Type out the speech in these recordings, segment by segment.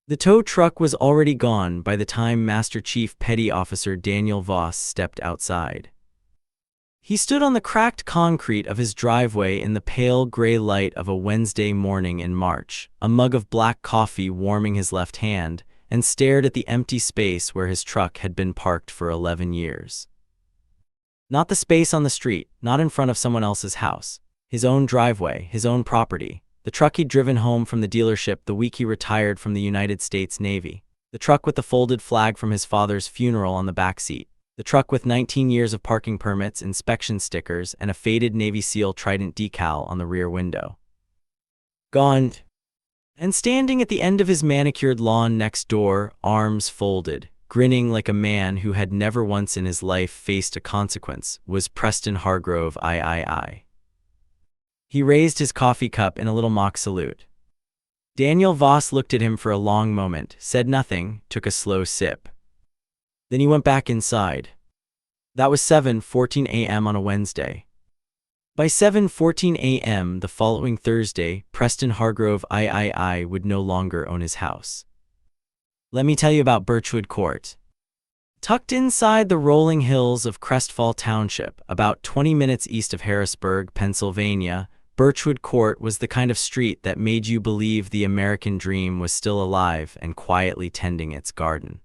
The tow truck was already gone by the time Master Chief Petty Officer Daniel Voss stepped outside. He stood on the cracked concrete of his driveway in the pale gray light of a Wednesday morning in March, a mug of black coffee warming his left hand, and stared at the empty space where his truck had been parked for 11 years. Not the space on the street, not in front of someone else's house. His own driveway, his own property. The truck he'd driven home from the dealership the week he retired from the United States Navy. The truck with the folded flag from his father's funeral on the back seat. The truck with 19 years of parking permits, inspection stickers, and a faded Navy SEAL trident decal on the rear window. Gone. And standing at the end of his manicured lawn next door, arms folded, grinning like a man who had never once in his life faced a consequence, was Preston Hargrove III. He raised his coffee cup in a little mock salute. Daniel Voss looked at him for a long moment, said nothing, took a slow sip. Then he went back inside. That was 7:14 a.m. on a Wednesday. By 7:14 a.m. the following Thursday, Preston Hargrove III would no longer own his house. Let me tell you about Birchwood Court. Tucked inside the rolling hills of Crestfall Township, about 20 minutes east of Harrisburg, Pennsylvania, Birchwood Court was the kind of street that made you believe the American dream was still alive and quietly tending its garden.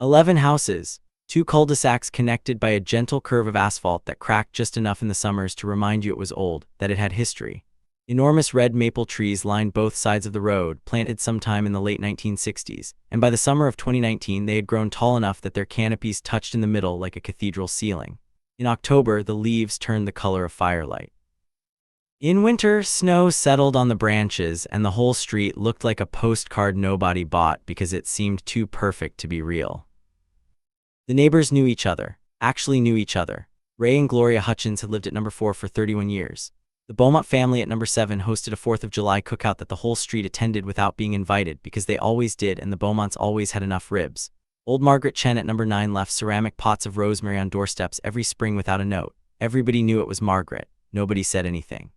11 houses, 2 cul-de-sacs connected by a gentle curve of asphalt that cracked just enough in the summers to remind you it was old, that it had history. Enormous red maple trees lined both sides of the road, planted sometime in the late 1960s, and by the summer of 2019 they had grown tall enough that their canopies touched in the middle like a cathedral ceiling. In October, the leaves turned the color of firelight. In winter, snow settled on the branches and the whole street looked like a postcard nobody bought because it seemed too perfect to be real. The neighbors knew each other, actually knew each other. Ray and Gloria Hutchins had lived at number 4 for 31 years. The Beaumont family at number 7 hosted a 4th of July cookout that the whole street attended without being invited because they always did and the Beaumonts always had enough ribs. Old Margaret Chen at number 9 left ceramic pots of rosemary on doorsteps every spring without a note. Everybody knew it was Margaret. Nobody said anything.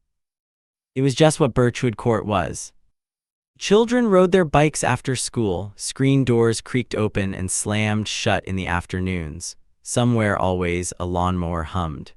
It was just what Birchwood Court was. Children rode their bikes after school, screen doors creaked open and slammed shut in the afternoons. Somewhere always a lawnmower hummed.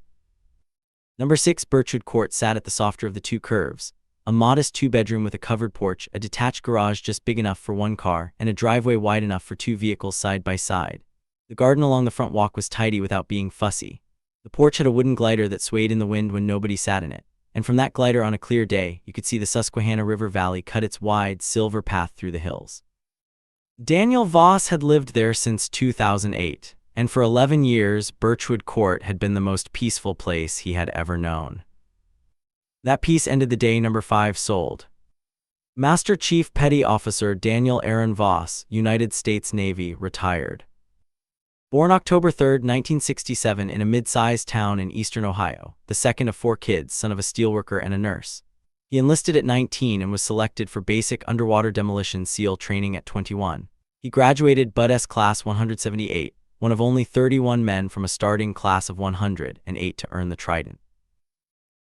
Number 6 Birchwood Court sat at the softer of the two curves. A modest 2-bedroom with a covered porch, a detached garage just big enough for 1 car, and a driveway wide enough for 2 vehicles side by side. The garden along the front walk was tidy without being fussy. The porch had a wooden glider that swayed in the wind when nobody sat in it. And from that glider on a clear day, you could see the Susquehanna River Valley cut its wide, silver path through the hills. Daniel Voss had lived there since 2008, and for 11 years, Birchwood Court had been the most peaceful place he had ever known. That peace ended the day number 5 sold. Master Chief Petty Officer Daniel Aaron Voss, United States Navy, retired. Born October 3, 1967 in a mid-sized town in eastern Ohio, the second of 4 kids, son of a steelworker and a nurse. He enlisted at 19 and was selected for basic underwater demolition SEAL training at 21. He graduated Bud-S Class 178, one of only 31 men from a starting class of 108 to earn the trident.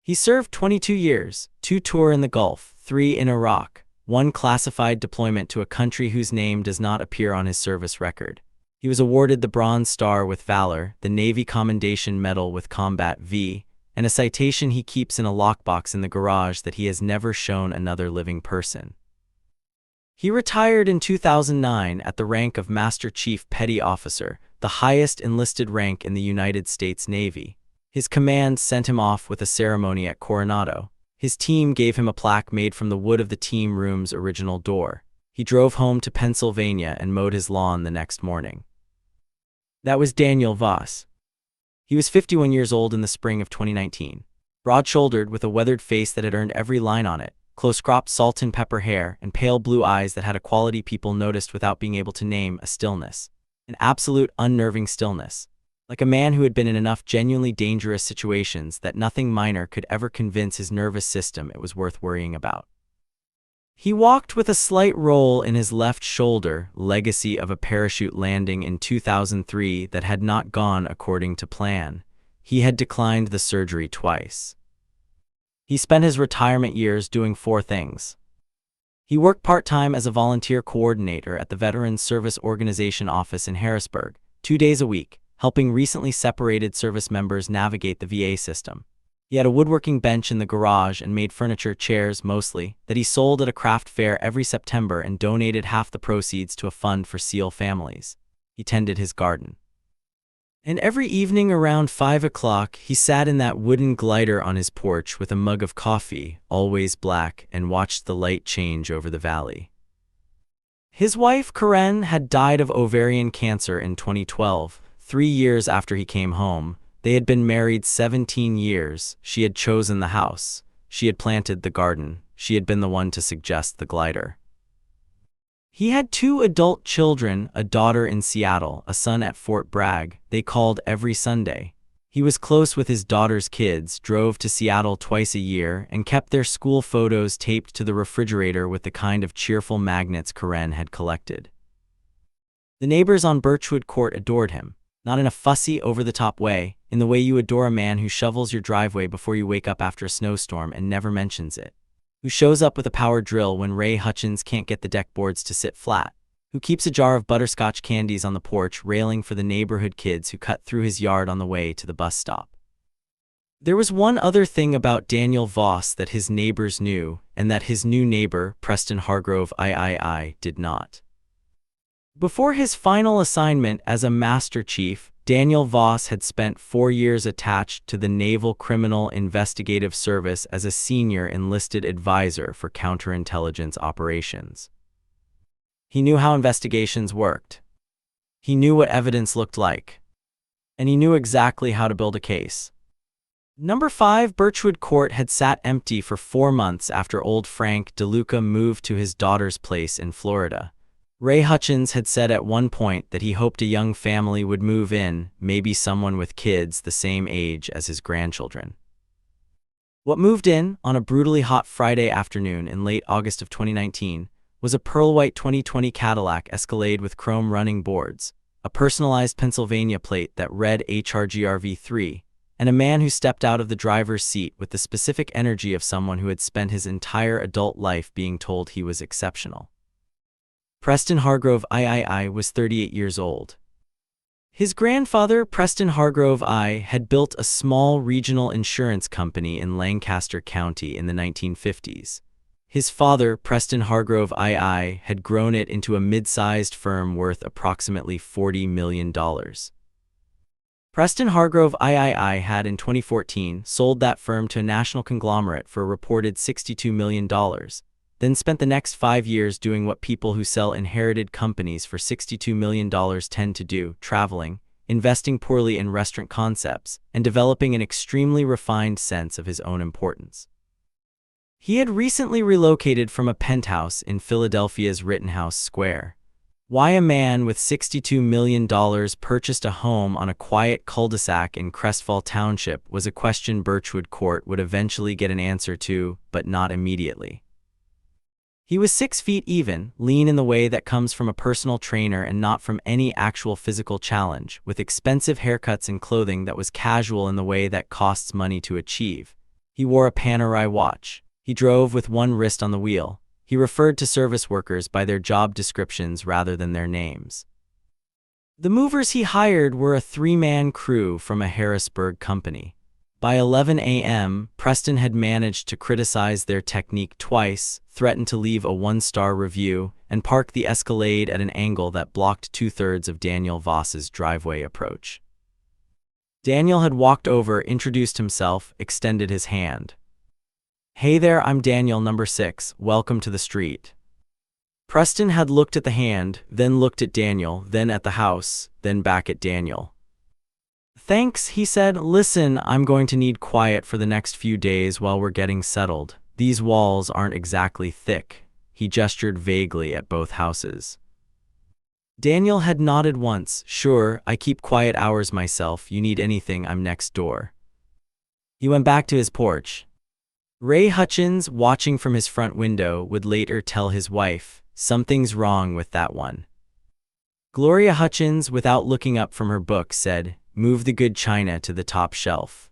He served 22 years, 2 tour in the Gulf, 3 in Iraq, 1 classified deployment to a country whose name does not appear on his service record. He was awarded the Bronze Star with Valor, the Navy Commendation Medal with Combat V, and a citation he keeps in a lockbox in the garage that he has never shown another living person. He retired in 2009 at the rank of Master Chief Petty Officer, the highest enlisted rank in the United States Navy. His command sent him off with a ceremony at Coronado. His team gave him a plaque made from the wood of the team room's original door. He drove home to Pennsylvania and mowed his lawn the next morning. That was Daniel Voss. He was 51 years old in the spring of 2019. Broad-shouldered with a weathered face that had earned every line on it, close-cropped salt and pepper hair, and pale blue eyes that had a quality people noticed without being able to name, a stillness. An absolute unnerving stillness. Like a man who had been in enough genuinely dangerous situations that nothing minor could ever convince his nervous system it was worth worrying about. He walked with a slight roll in his left shoulder, legacy of a parachute landing in 2003 that had not gone according to plan. He had declined the surgery twice. He spent his retirement years doing 4 things. He worked part-time as a volunteer coordinator at the Veterans Service Organization office in Harrisburg, 2 days a week, helping recently separated service members navigate the VA system. He had a woodworking bench in the garage and made furniture, chairs mostly, that he sold at a craft fair every September and donated half the proceeds to a fund for SEAL families. He tended his garden. And every evening around 5 o'clock, he sat in that wooden glider on his porch with a mug of coffee, always black, and watched the light change over the valley. His wife, Karen, had died of ovarian cancer in 2012, 3 years after he came home. They had been married 17 years. She had chosen the house. She had planted the garden. She had been the one to suggest the glider. He had 2 adult children, a daughter in Seattle, a son at Fort Bragg. They called every Sunday. He was close with his daughter's kids, drove to Seattle twice a year, and kept their school photos taped to the refrigerator with the kind of cheerful magnets Karen had collected. The neighbors on Birchwood Court adored him. Not in a fussy, over-the-top way, in the way you adore a man who shovels your driveway before you wake up after a snowstorm and never mentions it, who shows up with a power drill when Ray Hutchins can't get the deck boards to sit flat, who keeps a jar of butterscotch candies on the porch railing for the neighborhood kids who cut through his yard on the way to the bus stop. There was one other thing about Daniel Voss that his neighbors knew, and that his new neighbor, Preston Hargrove III, did not. Before his final assignment as a Master Chief, Daniel Voss had spent 4 years attached to the Naval Criminal Investigative Service as a senior enlisted advisor for counterintelligence operations. He knew how investigations worked. He knew what evidence looked like. And he knew exactly how to build a case. Number 5 Birchwood Court had sat empty for 4 months after old Frank DeLuca moved to his daughter's place in Florida. Ray Hutchins had said at one point that he hoped a young family would move in, maybe someone with kids the same age as his grandchildren. What moved in, on a brutally hot Friday afternoon in late August of 2019, was a pearl-white 2020 Cadillac Escalade with chrome running boards, a personalized Pennsylvania plate that read HRGRV3, and a man who stepped out of the driver's seat with the specific energy of someone who had spent his entire adult life being told he was exceptional. Preston Hargrove III was 38 years old. His grandfather, Preston Hargrove I, had built a small regional insurance company in Lancaster County in the 1950s. His father, Preston Hargrove II, had grown it into a mid-sized firm worth approximately $40 million. Preston Hargrove III had, in 2014, sold that firm to a national conglomerate for a reported $62 million. Then spent the next 5 years doing what people who sell inherited companies for $62 million tend to do, traveling, investing poorly in restaurant concepts, and developing an extremely refined sense of his own importance. He had recently relocated from a penthouse in Philadelphia's Rittenhouse Square. Why a man with $62 million purchased a home on a quiet cul-de-sac in Crestfall Township was a question Birchwood Court would eventually get an answer to, but not immediately. He was 6 feet even, lean in the way that comes from a personal trainer and not from any actual physical challenge, with expensive haircuts and clothing that was casual in the way that costs money to achieve. He wore a Panerai watch. He drove with one wrist on the wheel. He referred to service workers by their job descriptions rather than their names. The movers he hired were a 3-man crew from a Harrisburg company. By 11 a.m., Preston had managed to criticize their technique twice, threatened to leave a 1-star review, and park the Escalade at an angle that blocked 2/3 of Daniel Voss's driveway approach. Daniel had walked over, introduced himself, extended his hand. "Hey there, I'm Daniel, number 6, welcome to the street." Preston had looked at the hand, then looked at Daniel, then at the house, then back at Daniel. "Thanks," he said. "Listen, I'm going to need quiet for the next few days while we're getting settled. These walls aren't exactly thick." He gestured vaguely at both houses. Daniel had nodded once. "Sure, I keep quiet hours myself. You need anything, I'm next door." He went back to his porch. Ray Hutchins, watching from his front window, would later tell his wife, "Something's wrong with that one." Gloria Hutchins, without looking up from her book, said, "Move the good china to the top shelf."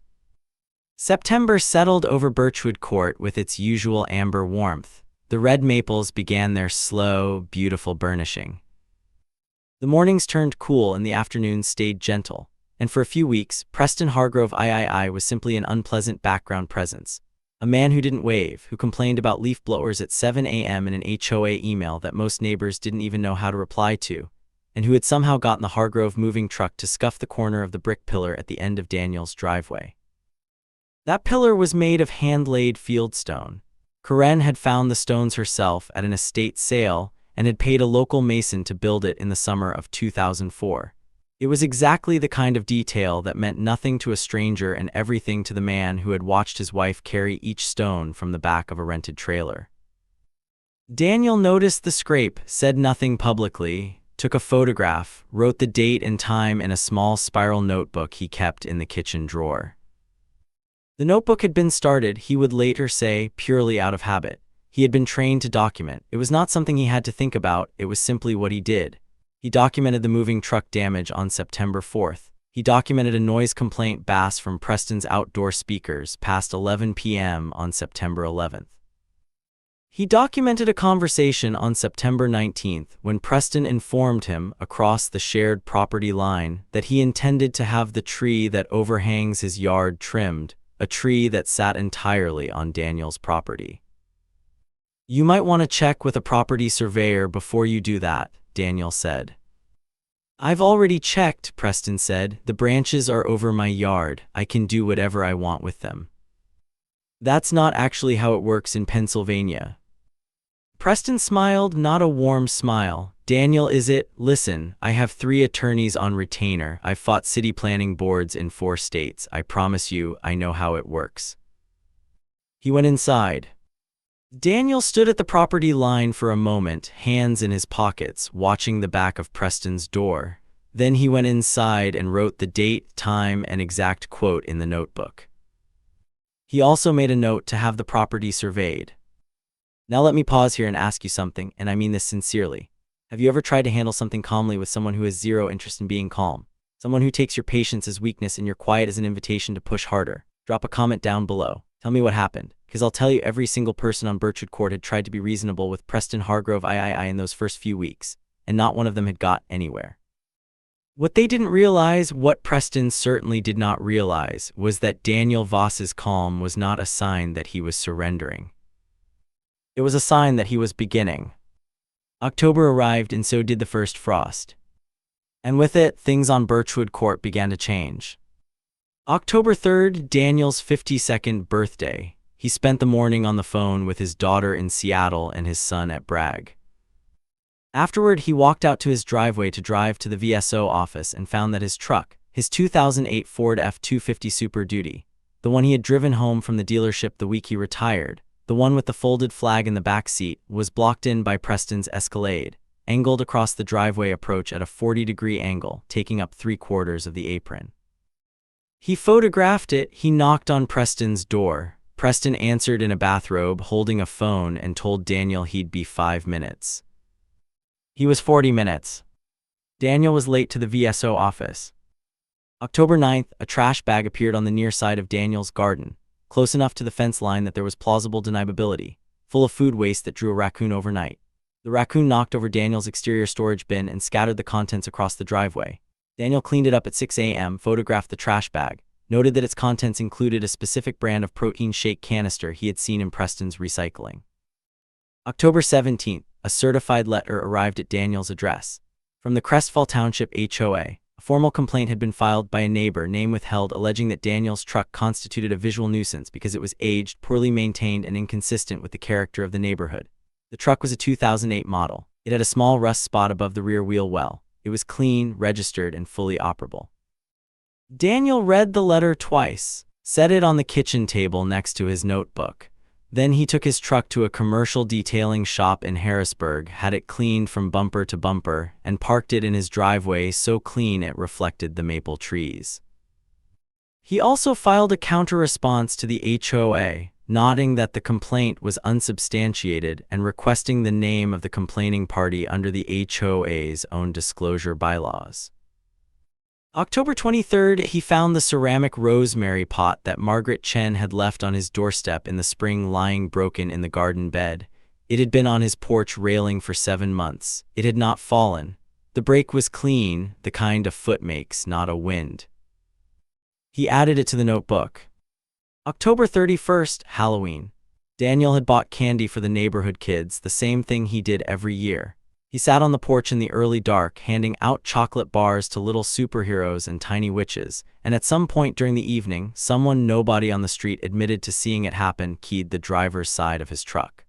September settled over Birchwood Court with its usual amber warmth. The red maples began their slow, beautiful burnishing. The mornings turned cool and the afternoons stayed gentle, and for a few weeks, Preston Hargrove III was simply an unpleasant background presence. A man who didn't wave, who complained about leaf blowers at 7 a.m. in an HOA email that most neighbors didn't even know how to reply to, and who had somehow gotten the Hargrove moving truck to scuff the corner of the brick pillar at the end of Daniel's driveway. That pillar was made of hand-laid fieldstone. Karen had found the stones herself at an estate sale and had paid a local mason to build it in the summer of 2004. It was exactly the kind of detail that meant nothing to a stranger and everything to the man who had watched his wife carry each stone from the back of a rented trailer. Daniel noticed the scrape, said nothing publicly, took a photograph, wrote the date and time in a small spiral notebook he kept in the kitchen drawer. The notebook had been started, he would later say, purely out of habit. He had been trained to document. It was not something he had to think about, it was simply what he did. He documented the moving truck damage on September 4th. He documented a noise complaint bass from Preston's outdoor speakers past 11 p.m. on September 11th. He documented a conversation on September 19th when Preston informed him, across the shared property line, that he intended to have the tree that overhangs his yard trimmed, a tree that sat entirely on Daniel's property. "You might want to check with a property surveyor before you do that," Daniel said. "I've already checked," Preston said. "The branches are over my yard. I can do whatever I want with them." "That's not actually how it works in Pennsylvania." Preston smiled, not a warm smile. "Daniel, is it? Listen, I have 3 attorneys on retainer. I've fought city planning boards in 4 states. I promise you, I know how it works." He went inside. Daniel stood at the property line for a moment, hands in his pockets, watching the back of Preston's door. Then he went inside and wrote the date, time, and exact quote in the notebook. He also made a note to have the property surveyed. Now let me pause here and ask you something, and I mean this sincerely. Have you ever tried to handle something calmly with someone who has zero interest in being calm? Someone who takes your patience as weakness and your quiet as an invitation to push harder? Drop a comment down below. Tell me what happened, because I'll tell you every single person on Birchwood Court had tried to be reasonable with Preston Hargrove III in those first few weeks, and not one of them had got anywhere. What they didn't realize, what Preston certainly did not realize, was that Daniel Voss's calm was not a sign that he was surrendering. It was a sign that he was beginning. October arrived and so did the first frost. And with it, things on Birchwood Court began to change. October 3rd, Daniel's 52nd birthday. He spent the morning on the phone with his daughter in Seattle and his son at Bragg. Afterward, he walked out to his driveway to drive to the VSO office and found that his truck, his 2008 Ford F-250 Super Duty, the one he had driven home from the dealership the week he retired, the one with the folded flag in the back seat, was blocked in by Preston's Escalade, angled across the driveway approach at a 40-degree angle, taking up 3/4 of the apron. He photographed it. He knocked on Preston's door. Preston answered in a bathrobe, holding a phone, and told Daniel he'd be 5 minutes. He was 40 minutes. Daniel was late to the VSO office. October 9th, a trash bag appeared on the near side of Daniel's garden, close enough to the fence line that there was plausible deniability, full of food waste that drew a raccoon overnight. The raccoon knocked over Daniel's exterior storage bin and scattered the contents across the driveway. Daniel cleaned it up at 6 a.m., photographed the trash bag, noted that its contents included a specific brand of protein shake canister he had seen in Preston's recycling. October 17th, a certified letter arrived at Daniel's address. From the Crestfall Township HOA, a formal complaint had been filed by a neighbor, name withheld, alleging that Daniel's truck constituted a visual nuisance because it was aged, poorly maintained, and inconsistent with the character of the neighborhood. The truck was a 2008 model. It had a small rust spot above the rear wheel well. It was clean, registered, and fully operable. Daniel read the letter twice, set it on the kitchen table next to his notebook. Then he took his truck to a commercial detailing shop in Harrisburg, had it cleaned from bumper to bumper, and parked it in his driveway so clean it reflected the maple trees. He also filed a counter-response to the HOA, noting that the complaint was unsubstantiated and requesting the name of the complaining party under the HOA's own disclosure bylaws. October 23rd, he found the ceramic rosemary pot that Margaret Chen had left on his doorstep in the spring lying broken in the garden bed. It had been on his porch railing for 7 months. It had not fallen. The break was clean, the kind a foot makes, not a wind. He added it to the notebook. October 31st, Halloween. Daniel had bought candy for the neighborhood kids, the same thing he did every year. He sat on the porch in the early dark, handing out chocolate bars to little superheroes and tiny witches, and at some point during the evening, someone nobody on the street admitted to seeing it happen keyed the driver's side of his truck.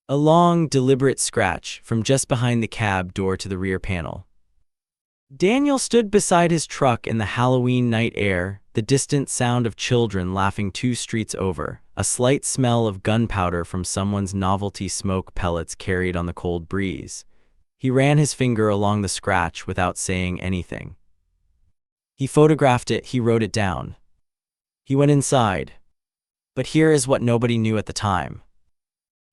A long, deliberate scratch from just behind the cab door to the rear panel. Daniel stood beside his truck in the Halloween night air, the distant sound of children laughing 2 streets over, a slight smell of gunpowder from someone's novelty smoke pellets carried on the cold breeze. He ran his finger along the scratch without saying anything. He photographed it, he wrote it down. He went inside. But here is what nobody knew at the time.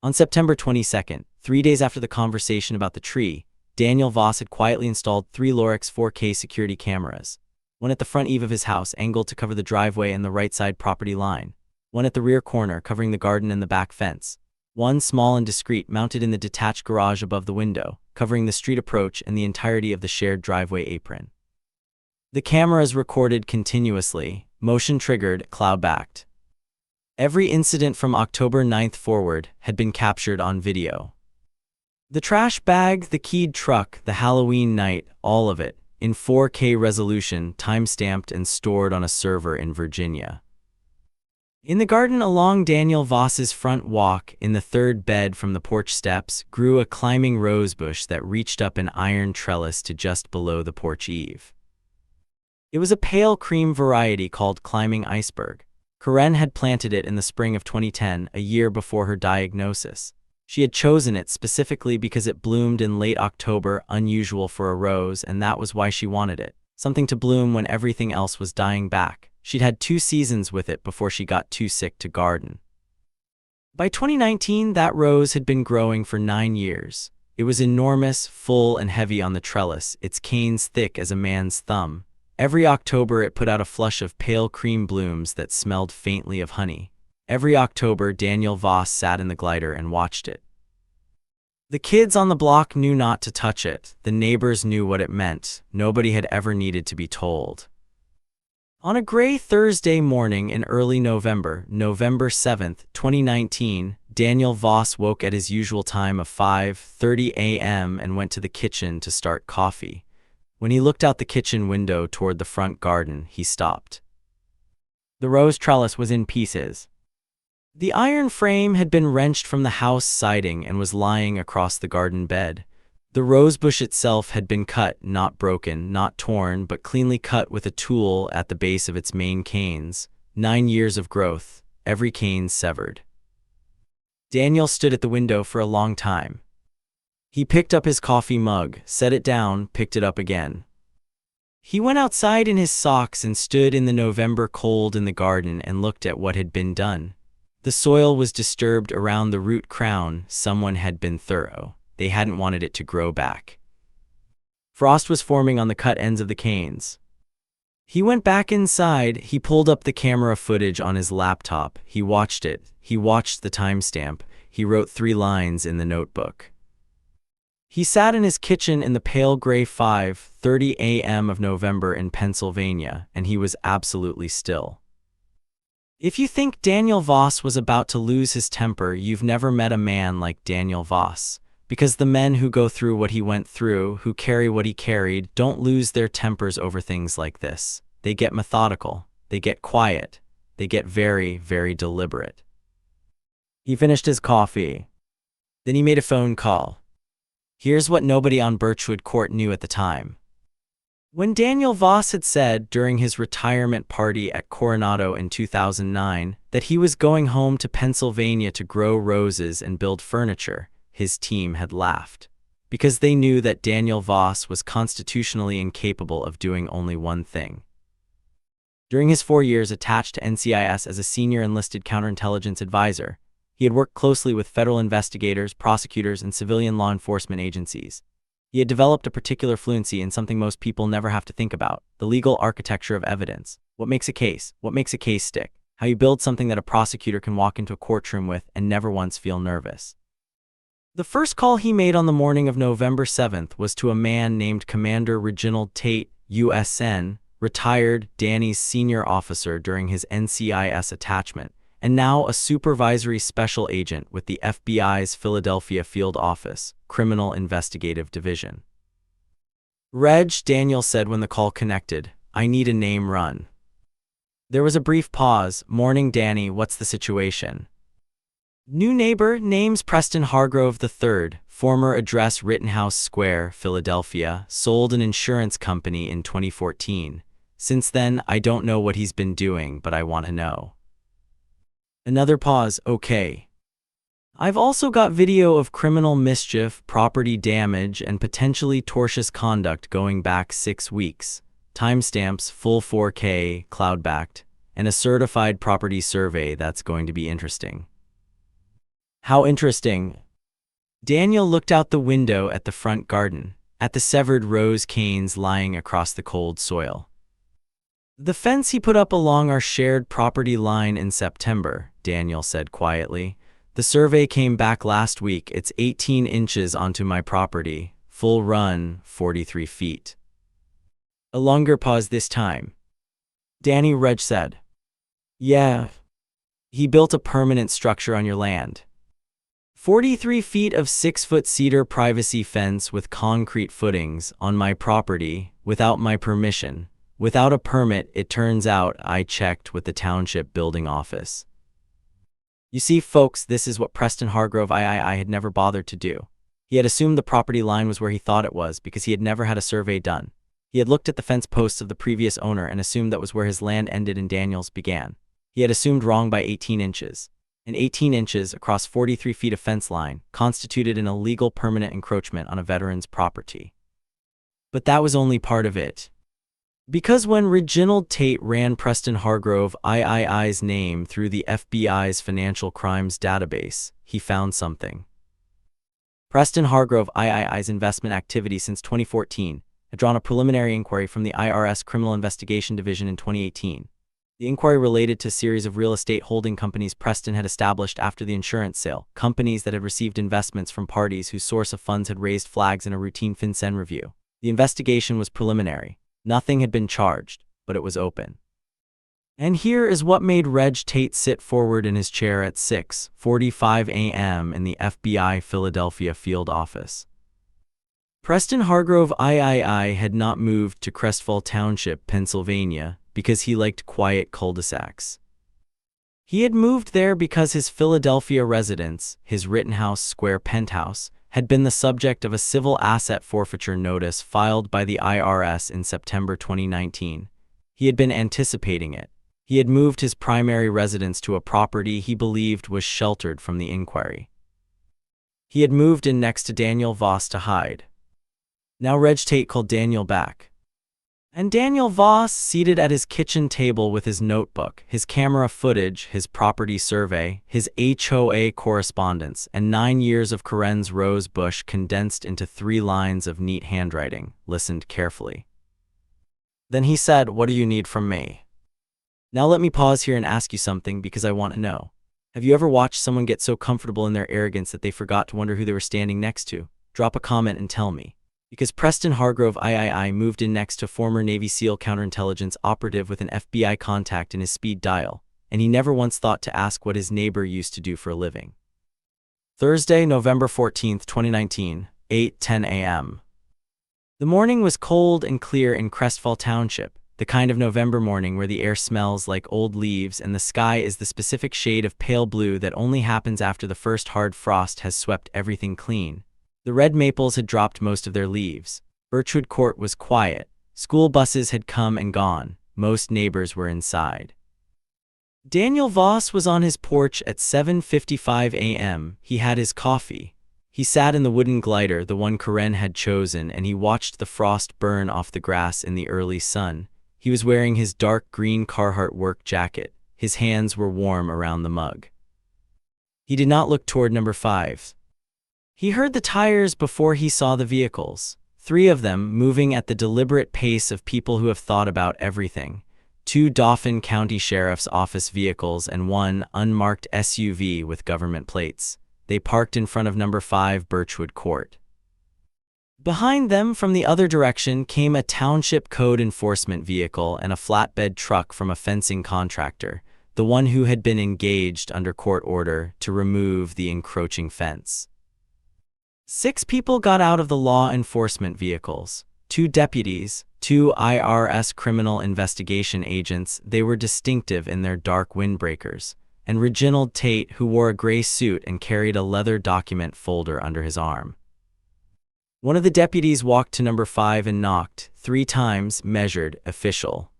On September 22nd, 3 days after the conversation about the tree, Daniel Voss had quietly installed 3 Lorex 4K security cameras. One at the front eave of his house, angled to cover the driveway and the right side property line. One at the rear corner, covering the garden and the back fence. One, small and discreet, mounted in the detached garage above the window, covering the street approach and the entirety of the shared driveway apron. The cameras recorded continuously, motion-triggered, cloud-backed. Every incident from October 9th forward had been captured on video. The trash bag, the keyed truck, the Halloween night, all of it, in 4K resolution, time-stamped and stored on a server in Virginia. In the garden along Daniel Voss's front walk, in the 3rd bed from the porch steps, grew a climbing rosebush that reached up an iron trellis to just below the porch eave. It was a pale cream variety called Climbing Iceberg. Karen had planted it in the spring of 2010, a year before her diagnosis. She had chosen it specifically because it bloomed in late October, unusual for a rose, and that was why she wanted it. Something to bloom when everything else was dying back. She'd had 2 seasons with it before she got too sick to garden. By 2019, that rose had been growing for 9 years. It was enormous, full and heavy on the trellis, its canes thick as a man's thumb. Every October it put out a flush of pale cream blooms that smelled faintly of honey. Every October, Daniel Voss sat in the glider and watched it. The kids on the block knew not to touch it. The neighbors knew what it meant. Nobody had ever needed to be told. On a gray Thursday morning in early November, November 7th, 2019, Daniel Voss woke at his usual time of 5:30 a.m. and went to the kitchen to start coffee. When he looked out the kitchen window toward the front garden, he stopped. The rose trellis was in pieces. The iron frame had been wrenched from the house siding and was lying across the garden bed. The rosebush itself had been cut, not broken, not torn, but cleanly cut with a tool at the base of its main canes. 9 years of growth, every cane severed. Daniel stood at the window for a long time. He picked up his coffee mug, set it down, picked it up again. He went outside in his socks and stood in the November cold in the garden and looked at what had been done. The soil was disturbed around the root crown. Someone had been thorough. They hadn't wanted it to grow back. Frost was forming on the cut ends of the canes. He went back inside. He pulled up the camera footage on his laptop. He watched it. He watched the timestamp. He wrote 3 lines in the notebook. He sat in his kitchen in the pale gray 5:30 a.m. of November in Pennsylvania, and he was absolutely still. If you think Daniel Voss was about to lose his temper, you've never met a man like Daniel Voss. Because the men who go through what he went through, who carry what he carried, don't lose their tempers over things like this. They get methodical. They get quiet. They get very, very deliberate. He finished his coffee. Then he made a phone call. Here's what nobody on Birchwood Court knew at the time. When Daniel Voss had said during his retirement party at Coronado in 2009 that he was going home to Pennsylvania to grow roses and build furniture, his team had laughed. Because they knew that Daniel Voss was constitutionally incapable of doing only one thing. During his 4 years attached to NCIS as a senior enlisted counterintelligence advisor, he had worked closely with federal investigators, prosecutors, and civilian law enforcement agencies. He had developed a particular fluency in something most people never have to think about: the legal architecture of evidence. What makes a case? What makes a case stick? How you build something that a prosecutor can walk into a courtroom with and never once feel nervous. The first call he made on the morning of November 7th was to a man named Commander Reginald Tate, USN, retired Danny's senior officer during his NCIS attachment, and now a supervisory special agent with the FBI's Philadelphia Field Office, Criminal Investigative Division. "Reg," Daniel said when the call connected, "I need a name run." There was a brief pause. "Morning, Danny, what's the situation?" "New neighbor, name's Preston Hargrove III, former address Rittenhouse Square, Philadelphia, sold an insurance company in 2014. Since then, I don't know what he's been doing, but I want to know." Another pause. "Okay. I've also got video of criminal mischief, property damage, and potentially tortious conduct going back 6 weeks. Timestamps, full 4K, cloud-backed, and a certified property survey that's going to be interesting." "How interesting?" Daniel looked out the window at the front garden, at the severed rose canes lying across the cold soil. "The fence he put up along our shared property line in September," Daniel said quietly. "The survey came back last week. It's 18 inches onto my property. Full run, 43 feet. A longer pause this time. "Danny," Reg said. "Yeah. He built a permanent structure on your land. 43 feet of 6-foot cedar privacy fence with concrete footings on my property, without my permission. Without a permit, it turns out. I checked with the township building office." You see, folks, this is what Preston Hargrove III had never bothered to do. He had assumed the property line was where he thought it was because he had never had a survey done. He had looked at the fence posts of the previous owner and assumed that was where his land ended and Daniel's began. He had assumed wrong by 18 inches. And 18 inches across 43 feet of fence line constituted an illegal permanent encroachment on a veteran's property. But that was only part of it. Because when Reginald Tate ran Preston Hargrove III's name through the FBI's financial crimes database, he found something. Preston Hargrove III's investment activity since 2014 had drawn a preliminary inquiry from the IRS Criminal Investigation Division in 2018. The inquiry related to a series of real estate holding companies Preston had established after the insurance sale, companies that had received investments from parties whose source of funds had raised flags in a routine FinCEN review. The investigation was preliminary. Nothing had been charged, but it was open. And here is what made Reg Tate sit forward in his chair at 6:45 a.m. in the FBI Philadelphia field office. Preston Hargrove III had not moved to Crestville Township, Pennsylvania, because he liked quiet cul-de-sacs. He had moved there because his Philadelphia residence, his Rittenhouse Square penthouse, had been the subject of a civil asset forfeiture notice filed by the IRS in September 2019. He had been anticipating it. He had moved his primary residence to a property he believed was sheltered from the inquiry. He had moved in next to Daniel Voss to hide. Now Reg Tate called Daniel back. And Daniel Voss, seated at his kitchen table with his notebook, his camera footage, his property survey, his HOA correspondence, and 9 years of Karen's rose bush condensed into 3 lines of neat handwriting, listened carefully. Then he said, "What do you need from me?" Now let me pause here and ask you something because I want to know. Have you ever watched someone get so comfortable in their arrogance that they forgot to wonder who they were standing next to? Drop a comment and tell me. Because Preston Hargrove III moved in next to former Navy SEAL counterintelligence operative with an FBI contact in his speed dial, and he never once thought to ask what his neighbor used to do for a living. Thursday, November 14th, 2019, 8:10 a.m. The morning was cold and clear in Crestville Township, the kind of November morning where the air smells like old leaves and the sky is the specific shade of pale blue that only happens after the first hard frost has swept everything clean. The red maples had dropped most of their leaves. Birchwood Court was quiet. School buses had come and gone. Most neighbors were inside. Daniel Voss was on his porch at 7:55 a.m. He had his coffee. He sat in the wooden glider, the one Karen had chosen, and he watched the frost burn off the grass in the early sun. He was wearing his dark green Carhartt work jacket. His hands were warm around the mug. He did not look toward number 5. He heard the tires before he saw the vehicles, 3 of them moving at the deliberate pace of people who have thought about everything. 2 Dauphin County Sheriff's Office vehicles and 1 unmarked SUV with government plates. They parked in front of number 5 Birchwood Court. Behind them, from the other direction, came a township code enforcement vehicle and a flatbed truck from a fencing contractor, the one who had been engaged under court order to remove the encroaching fence. 6 people got out of the law enforcement vehicles. 2 deputies, 2 IRS criminal investigation agents. They were distinctive in their dark windbreakers, and Reginald Tate, who wore a gray suit and carried a leather document folder under his arm. One of the deputies walked to number 5 and knocked 3 times, measured, official.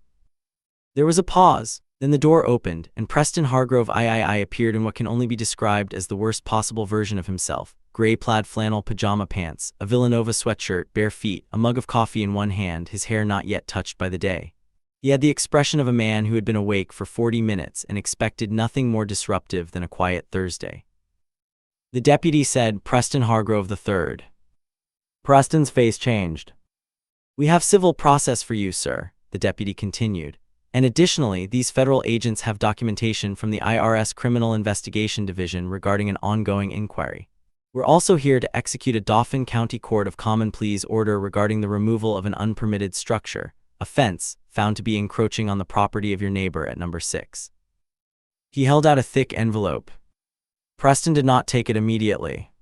There was a pause, then the door opened, and Preston Hargrove III appeared in what can only be described as the worst possible version of himself. Gray plaid flannel pajama pants, a Villanova sweatshirt, bare feet, a mug of coffee in one hand, his hair not yet touched by the day. He had the expression of a man who had been awake for 40 minutes and expected nothing more disruptive than a quiet Thursday. The deputy said, "Preston Hargrove III." Preston's face changed. "We have civil process for you, sir," the deputy continued. "And additionally, these federal agents have documentation from the IRS Criminal Investigation Division regarding an ongoing inquiry. We're also here to execute a Dauphin County Court of Common Pleas order regarding the removal of an unpermitted structure, a fence, found to be encroaching on the property of your neighbor at number 6. He held out a thick envelope. Preston did not take it immediately.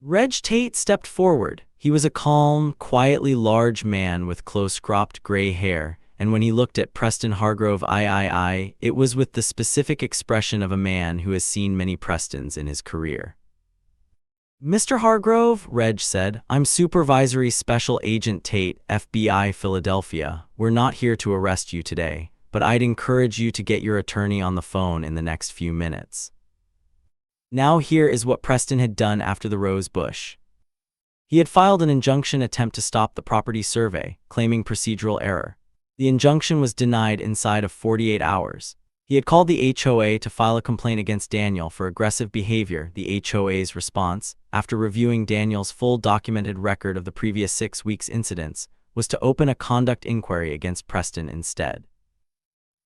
Reg Tate stepped forward. He was a calm, quietly large man with close-cropped gray hair, and when he looked at Preston Hargrove III, it was with the specific expression of a man who has seen many Prestons in his career. "Mr. Hargrove," Reg said, "I'm Supervisory Special Agent Tate, FBI Philadelphia. We're not here to arrest you today, but I'd encourage you to get your attorney on the phone in the next few minutes." Now here is what Preston had done after the rose bush. He had filed an injunction attempt to stop the property survey, claiming procedural error. The injunction was denied inside of 48 hours. He had called the HOA to file a complaint against Daniel for aggressive behavior. The HOA's response, after reviewing Daniel's full documented record of the previous 6 weeks' incidents, was to open a conduct inquiry against Preston instead.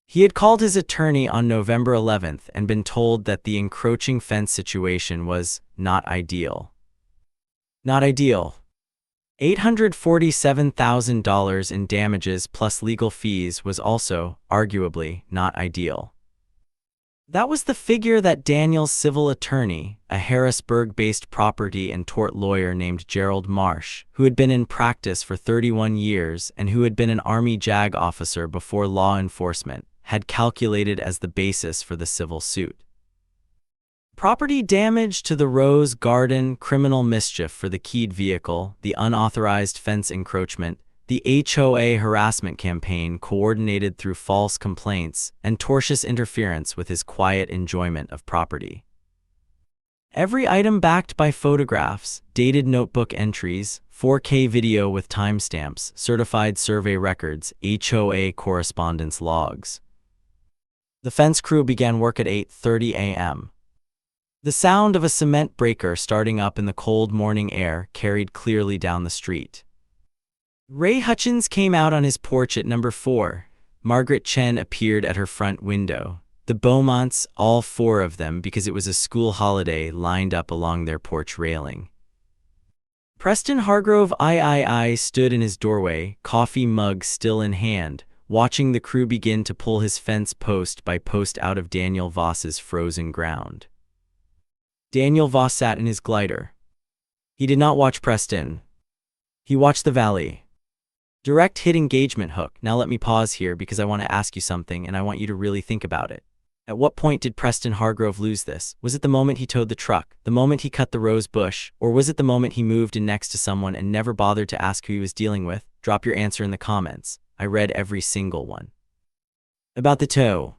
He had called his attorney on November 11th and been told that the encroaching fence situation was not ideal. Not ideal. $847,000 in damages plus legal fees was also, arguably, not ideal. That was the figure that Daniel's civil attorney, a Harrisburg-based property and tort lawyer named Gerald Marsh, who had been in practice for 31 years and who had been an Army JAG officer before law enforcement, had calculated as the basis for the civil suit. Property damage to the Rose Garden, criminal mischief for the keyed vehicle, the unauthorized fence encroachment, the HOA harassment campaign coordinated through false complaints, and tortious interference with his quiet enjoyment of property. Every item backed by photographs, dated notebook entries, 4K video with timestamps, certified survey records, HOA correspondence logs. The fence crew began work at 8:30 a.m. The sound of a cement breaker starting up in the cold morning air carried clearly down the street. Ray Hutchins came out on his porch at number 4. Margaret Chen appeared at her front window. The Beaumonts, all 4 of them because it was a school holiday, lined up along their porch railing. Preston Hargrove III stood in his doorway, coffee mug still in hand, watching the crew begin to pull his fence post by post out of Daniel Voss's frozen ground. Daniel Voss sat in his glider. He did not watch Preston. He watched the valley. Direct hit engagement hook. Now let me pause here because I want to ask you something and I want you to really think about it. At what point did Preston Hargrove lose this? Was it the moment he towed the truck, the moment he cut the rose bush, or was it the moment he moved in next to someone and never bothered to ask who he was dealing with? Drop your answer in the comments. I read every single one. About the tow.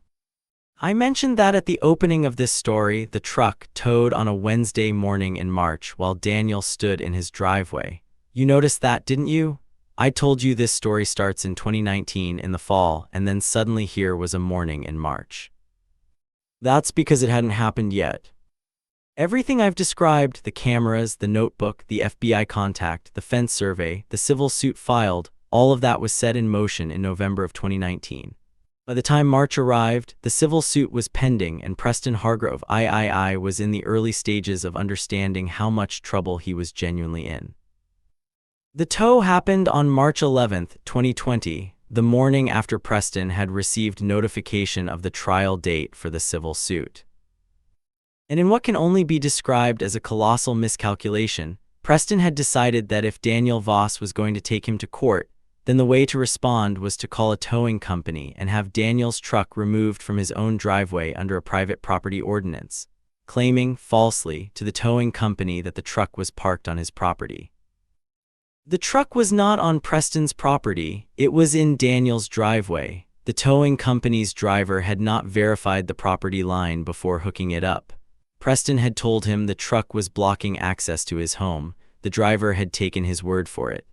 I mentioned that at the opening of this story, the truck towed on a Wednesday morning in March while Daniel stood in his driveway. You noticed that, didn't you? I told you this story starts in 2019 in the fall, and then suddenly here was a morning in March. That's because it hadn't happened yet. Everything I've described, the cameras, the notebook, the FBI contact, the fence survey, the civil suit filed, all of that was set in motion in November of 2019. By the time March arrived, the civil suit was pending and Preston Hargrove III was in the early stages of understanding how much trouble he was genuinely in. The tow happened on March 11, 2020, the morning after Preston had received notification of the trial date for the civil suit. And in what can only be described as a colossal miscalculation, Preston had decided that if Daniel Voss was going to take him to court, then the way to respond was to call a towing company and have Daniel's truck removed from his own driveway under a private property ordinance, claiming, falsely, to the towing company that the truck was parked on his property. The truck was not on Preston's property, it was in Daniel's driveway. The towing company's driver had not verified the property line before hooking it up. Preston had told him the truck was blocking access to his home. The driver had taken his word for it.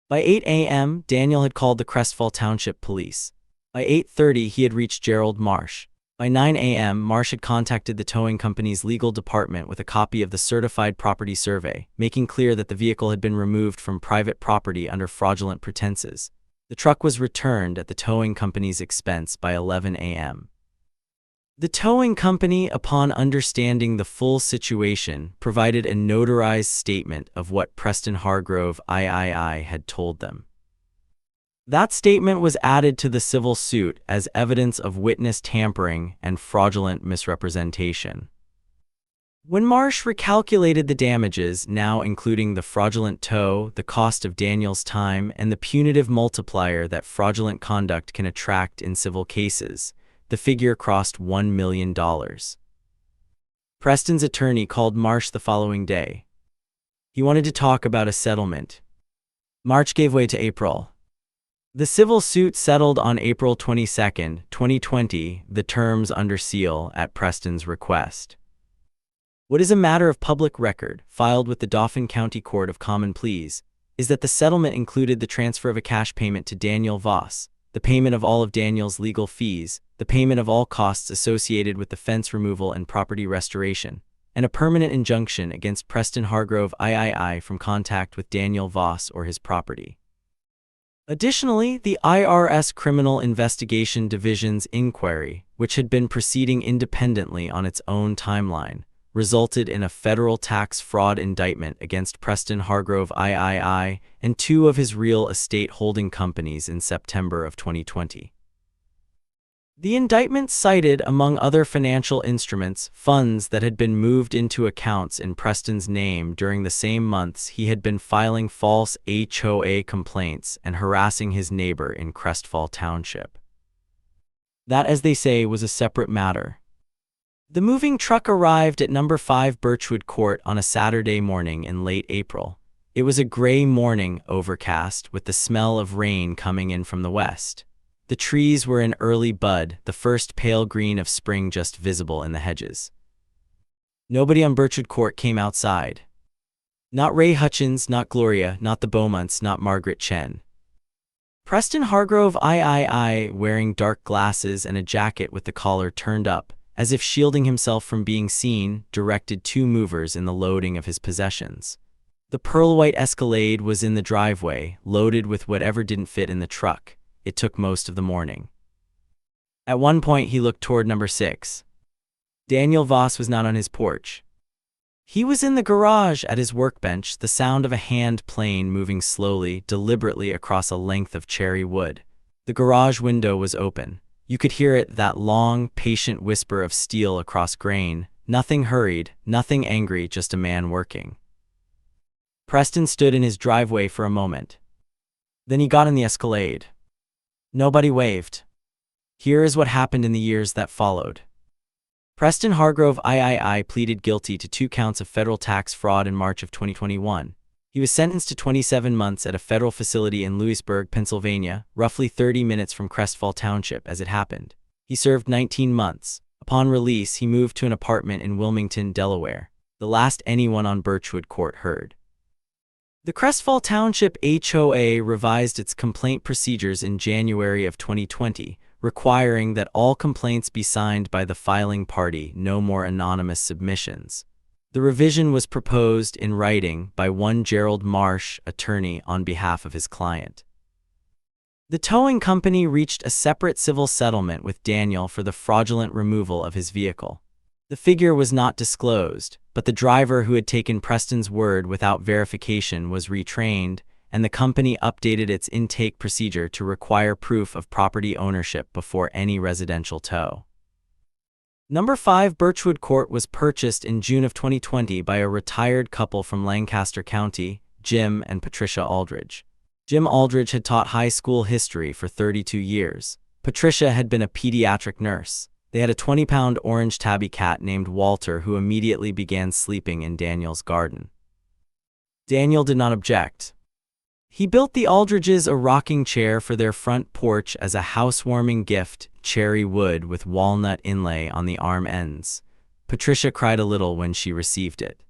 By 8 a.m., Daniel had called the Crestfall Township Police. By 8:30, he had reached Gerald Marsh. By 9 a.m., Marsh had contacted the towing company's legal department with a copy of the certified property survey, making clear that the vehicle had been removed from private property under fraudulent pretenses. The truck was returned at the towing company's expense by 11 a.m. The towing company, upon understanding the full situation, provided a notarized statement of what Preston Hargrove III had told them. That statement was added to the civil suit as evidence of witness tampering and fraudulent misrepresentation. When Marsh recalculated the damages, now including the fraudulent tow, the cost of Daniel's time, and the punitive multiplier that fraudulent conduct can attract in civil cases, the figure crossed $1 million. Preston's attorney called Marsh the following day. He wanted to talk about a settlement. March gave way to April. The civil suit settled on April 22, 2020, the terms under seal at Preston's request. What is a matter of public record, filed with the Dauphin County Court of Common Pleas, is that the settlement included the transfer of a cash payment to Daniel Voss, the payment of all of Daniel's legal fees, the payment of all costs associated with the fence removal and property restoration, and a permanent injunction against Preston Hargrove III from contact with Daniel Voss or his property. Additionally, the IRS Criminal Investigation Division's inquiry, which had been proceeding independently on its own timeline, resulted in a federal tax fraud indictment against Preston Hargrove III and two of his real estate holding companies in September of 2020. The indictment cited, among other financial instruments, funds that had been moved into accounts in Preston's name during the same months he had been filing false HOA complaints and harassing his neighbor in Crestfall Township. That, as they say, was a separate matter. The moving truck arrived at No. 5 Birchwood Court on a Saturday morning in late April. It was a gray morning, overcast, with the smell of rain coming in from the west. The trees were in early bud, the first pale green of spring just visible in the hedges. Nobody on Birchwood Court came outside. Not Ray Hutchins, not Gloria, not the Beaumonts, not Margaret Chen. Preston Hargrove III, wearing dark glasses and a jacket with the collar turned up, as if shielding himself from being seen, directed two movers in the loading of his possessions. The pearl-white Escalade was in the driveway, loaded with whatever didn't fit in the truck. It took most of the morning. At one point he looked toward No. 6. Daniel Voss was not on his porch. He was in the garage at his workbench, the sound of a hand plane moving slowly, deliberately across a length of cherry wood. The garage window was open. You could hear it, that long, patient whisper of steel across grain. Nothing hurried, nothing angry, just a man working. Preston stood in his driveway for a moment. Then he got in the Escalade. Nobody waved. Here is what happened in the years that followed. Preston Hargrove III pleaded guilty to 2 counts of federal tax fraud in March of 2021. He was sentenced to 27 months at a federal facility in Lewisburg, Pennsylvania, roughly 30 minutes from Crestfall Township as it happened. He served 19 months. Upon release, he moved to an apartment in Wilmington, Delaware, the last anyone on Birchwood Court heard. The Crestfall Township HOA revised its complaint procedures in January of 2020, requiring that all complaints be signed by the filing party, no more anonymous submissions. The revision was proposed in writing by one Gerald Marsh, attorney on behalf of his client. The towing company reached a separate civil settlement with Daniel for the fraudulent removal of his vehicle. The figure was not disclosed, but the driver who had taken Preston's word without verification was retrained, and the company updated its intake procedure to require proof of property ownership before any residential tow. Number 5 Birchwood Court was purchased in June of 2020 by a retired couple from Lancaster County, Jim and Patricia Aldridge. Jim Aldridge had taught high school history for 32 years. Patricia had been a pediatric nurse. They had a 20-pound orange tabby cat named Walter who immediately began sleeping in Daniel's garden. Daniel did not object. He built the Aldridges a rocking chair for their front porch as a housewarming gift, cherry wood with walnut inlay on the arm ends. Patricia cried a little when she received it.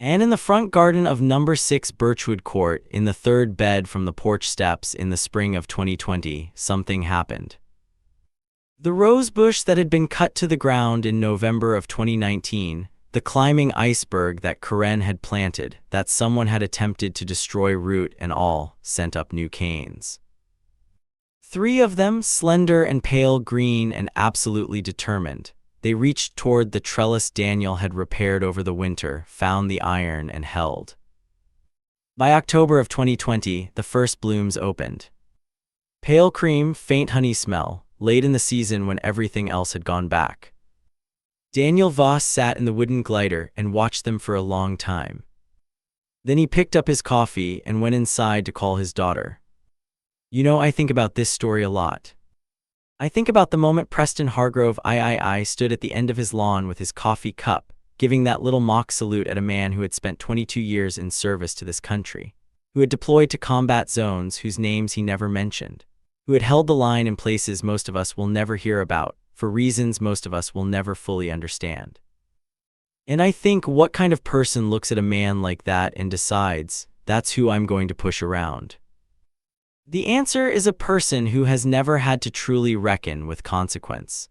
And in the front garden of number 6 Birchwood Court, in the third bed from the porch steps in the spring of 2020, something happened. The rose bush that had been cut to the ground in November of 2019, the climbing iceberg that Karen had planted, that someone had attempted to destroy root and all, sent up new canes. 3 of them, slender and pale green and absolutely determined. They reached toward the trellis Daniel had repaired over the winter, found the iron and held. By October of 2020, the first blooms opened. Pale cream, faint honey smell, late in the season when everything else had gone back. Daniel Voss sat in the wooden glider and watched them for a long time. Then he picked up his coffee and went inside to call his daughter. You know, I think about this story a lot. I think about the moment Preston Hargrove III stood at the end of his lawn with his coffee cup, giving that little mock salute at a man who had spent 22 years in service to this country, who had deployed to combat zones whose names he never mentioned, who had held the line in places most of us will never hear about, for reasons most of us will never fully understand. And I think, what kind of person looks at a man like that and decides, that's who I'm going to push around? The answer is a person who has never had to truly reckon with consequence.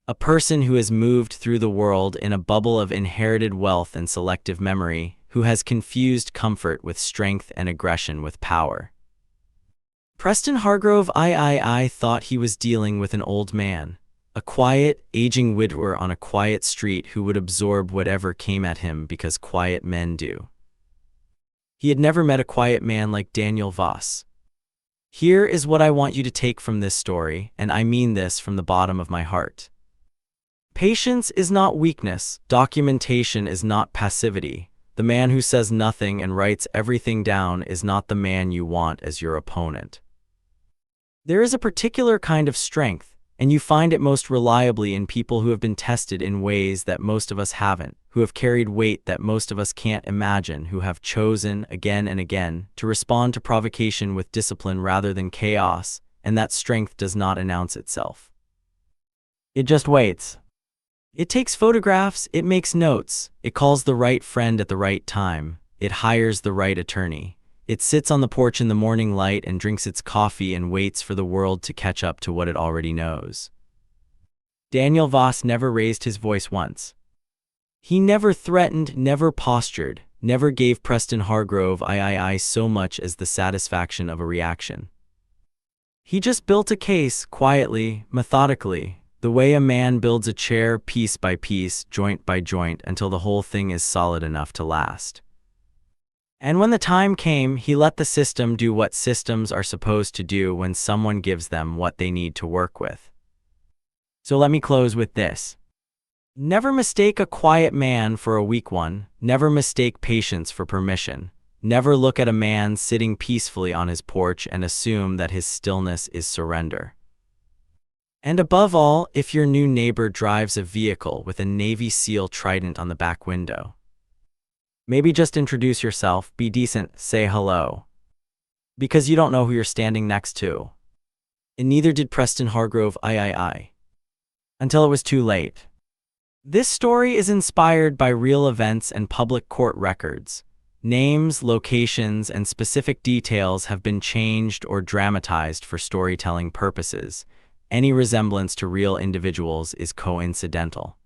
A person who has moved through the world in a bubble of inherited wealth and selective memory, who has confused comfort with strength and aggression with power. Preston Hargrove III thought he was dealing with an old man, a quiet, aging widower on a quiet street who would absorb whatever came at him because quiet men do. He had never met a quiet man like Daniel Voss. Here is what I want you to take from this story, and I mean this from the bottom of my heart. Patience is not weakness. Documentation is not passivity. The man who says nothing and writes everything down is not the man you want as your opponent. There is a particular kind of strength, and you find it most reliably in people who have been tested in ways that most of us haven't, who have carried weight that most of us can't imagine, who have chosen, again and again, to respond to provocation with discipline rather than chaos, and that strength does not announce itself. It just waits. It takes photographs, it makes notes, it calls the right friend at the right time, it hires the right attorney. It sits on the porch in the morning light and drinks its coffee and waits for the world to catch up to what it already knows. Daniel Voss never raised his voice once. He never threatened, never postured, never gave Preston Hargrove III so much as the satisfaction of a reaction. He just built a case, quietly, methodically, the way a man builds a chair piece by piece, joint by joint, until the whole thing is solid enough to last. And when the time came, he let the system do what systems are supposed to do when someone gives them what they need to work with. So let me close with this. Never mistake a quiet man for a weak one. Never mistake patience for permission. Never look at a man sitting peacefully on his porch and assume that his stillness is surrender. And above all, if your new neighbor drives a vehicle with a Navy SEAL trident on the back window, maybe just introduce yourself, be decent, say hello. Because you don't know who you're standing next to. And neither did Preston Hargrove III. Until it was too late. This story is inspired by real events and public court records. Names, locations, and specific details have been changed or dramatized for storytelling purposes. Any resemblance to real individuals is coincidental.